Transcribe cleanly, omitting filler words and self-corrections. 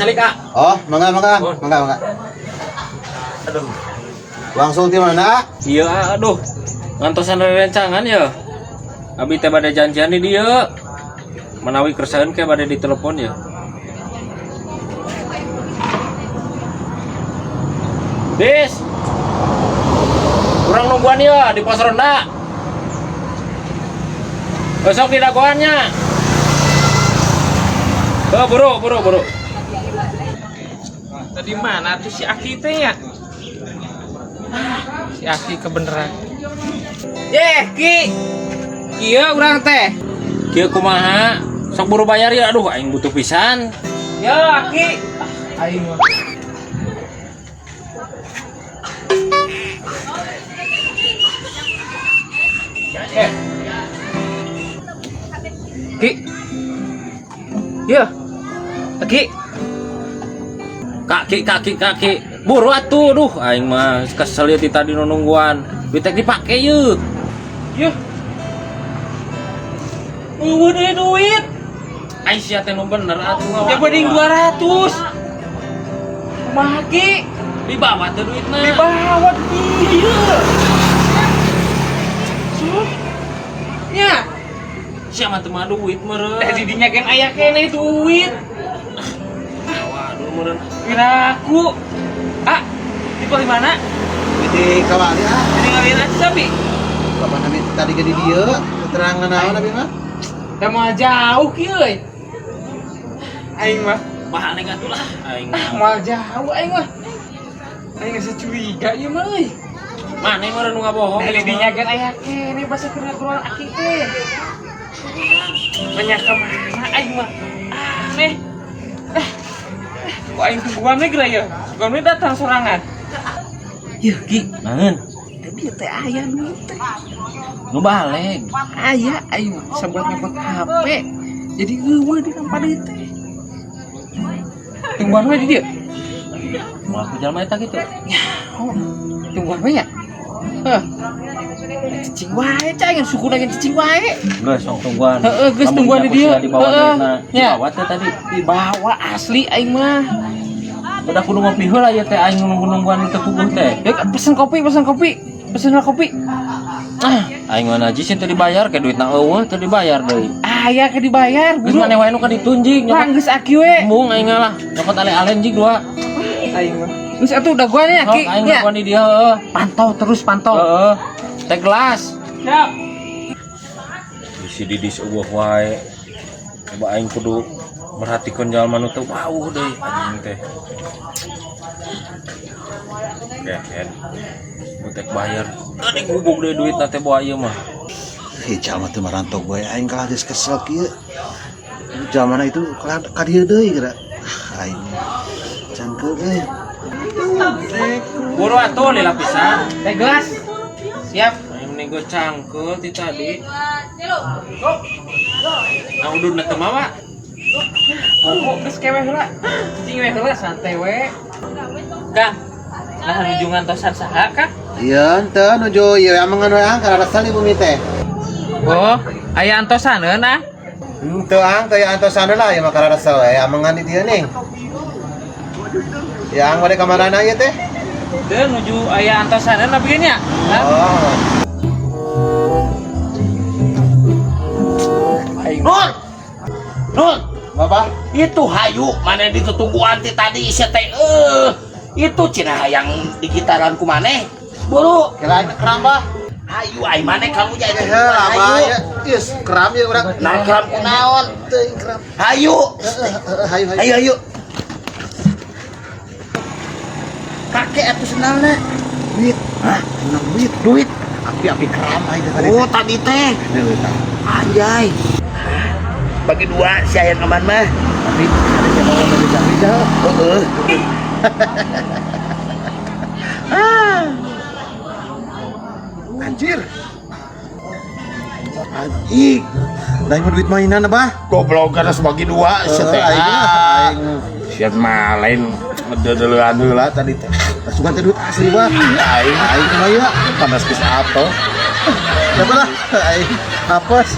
calik Kak. Oh, mangga. Aduh. Langsung di mana? Iya, aduh. Ngantosan rencangan ya. Abi teh bade janjian di dieu. Menawi keresahan ke bade ditelepon ya. Bis. Kurang nungguan ya di pos ronda. Besok di dagoannya. Oh, buru. Tadi mana tuh si Aki teh ya? Si Aki kebeneran. Ki. Iya urang teh. Kieu kumaha? Sok buru bayar ya. Aduh aing butuh pisan. Ya Aki. Aing mah. Ki. Ya. Ki. Kaki. Buru atuh. Duh aing mah kesel ya ti tadi nungguan. Duit dipake yeuh. Yuh. Udah duit. Aing sia teh nu bener atuh. Ya beding 200. Kumaha Ki? Dibawa teh duitna. Dibawa dia. Ya. Sia mah teu mah duit meureun. Tadi dinyakeun aya keneh duit. Waduh meureun. Kiraku. Di bawah mana? Di kawali ah. Jadi ngawin aja sapi. Bapak nabi tadi ke di dia, keterangan naon nabi mah? Teh mau jauh kieu euy. Aing mah Mahal nih atuh lah aing. moal jauh aing mah. Aing geus curiga ieu mah euy. Mane meureun nu ngabohong. Tadi dinyakeun aya keneh basa keur keluar Aki teh. Banyak kemana aing mah? Aneh. Kok aing tungguan we geura ya? Tungguan we datang sorangan. Yeuh Ki, naon? Tapi teh aya duit teh. Nu balik. Aya aing sabuat nyopot HP. Jadi eueuh di tempat ieu teh. Tungguan we di dieu. Moal ku jalma eta kitu. Oh, tungguan we ya? Heh. Cicing wae cai yang suku nangin cicing wae. Geus sok tungguan. Heeh, geus tungguan di dieu. Dibawa duitna. Ya. Dibawa teh tadi. Dibawa asli aing mah. Udah kudu ngopi heula ya teh aing nunggu-nungguan teu puguh teh. Ya pesen kopi. Pesenlah kopi. Aing mah najis teu dibayar ke duitna eueuh teu dibayar deui. Aya ke dibayar, Geus buru. maneh wae nu ka ditunjing Lah geus aki we. Embung aing lah. Nyokot ale-alen jig dua. Aing mah. Geus atuh dagoannya Sok Ki. aing Ya. ngakuan di dia heueuh. Pantau terus pantau. Heeh. Teh gelas. Siap. Si didis eueuh wae. Coba aing kudu merhatikeun jalma nu teu wauh deui anjing teh. Ken. Butek bayar. Tadi gubuk deui duit teh bawa ieu mah. Jalma teu marantau gue aing kalah geus kesel kieu. Jalmana itu kalah ka dieu deui geura. Aing cangkeul euy. Buru atuh lila pisan. Teh gelas. Siap. Aing nego cangkeul ti tadi. Nah ududna teu mawa. Kok geus kewe heula. Cicing we heula santai we. Kang. Nah nuju ngantosan saha Kang? Iya, teu nuju ieu amangan we ang karasa ibu mi teh. Oh, aya antosaneun ah. Teu ang teu antosan lah ya mah karasa we amangan di dieu ning. Ya ang bade ka manana ieu teh? Teu nuju aya antosaneun abdi nya. Oh. Nun, Bapak, itu hayu mana ditutungguan ti tadi isi teh itu cina yang di gitaran ku maneh buru kira keramba. hayu ai maneh kamu jadi Lama ya. Geus keram ya urang. nah keram ku naon Teuing keram. hayu Hayu. hayu kakek atuh senalna Duit. hah Menang duit. Api keram aja tadi. oh tadi teh anjay bagi dua si ayang aman mah Tapi ada siapa yang bisa. heeh Anjir. Anjing. Dah mau duit mainan apa? goblok karena sebagi dua siat mah lain dedelan heula tadi teh Pasukan teh duit asli bah. aing Aing mah ya. panas geus apel Dapat lah. Aing apes.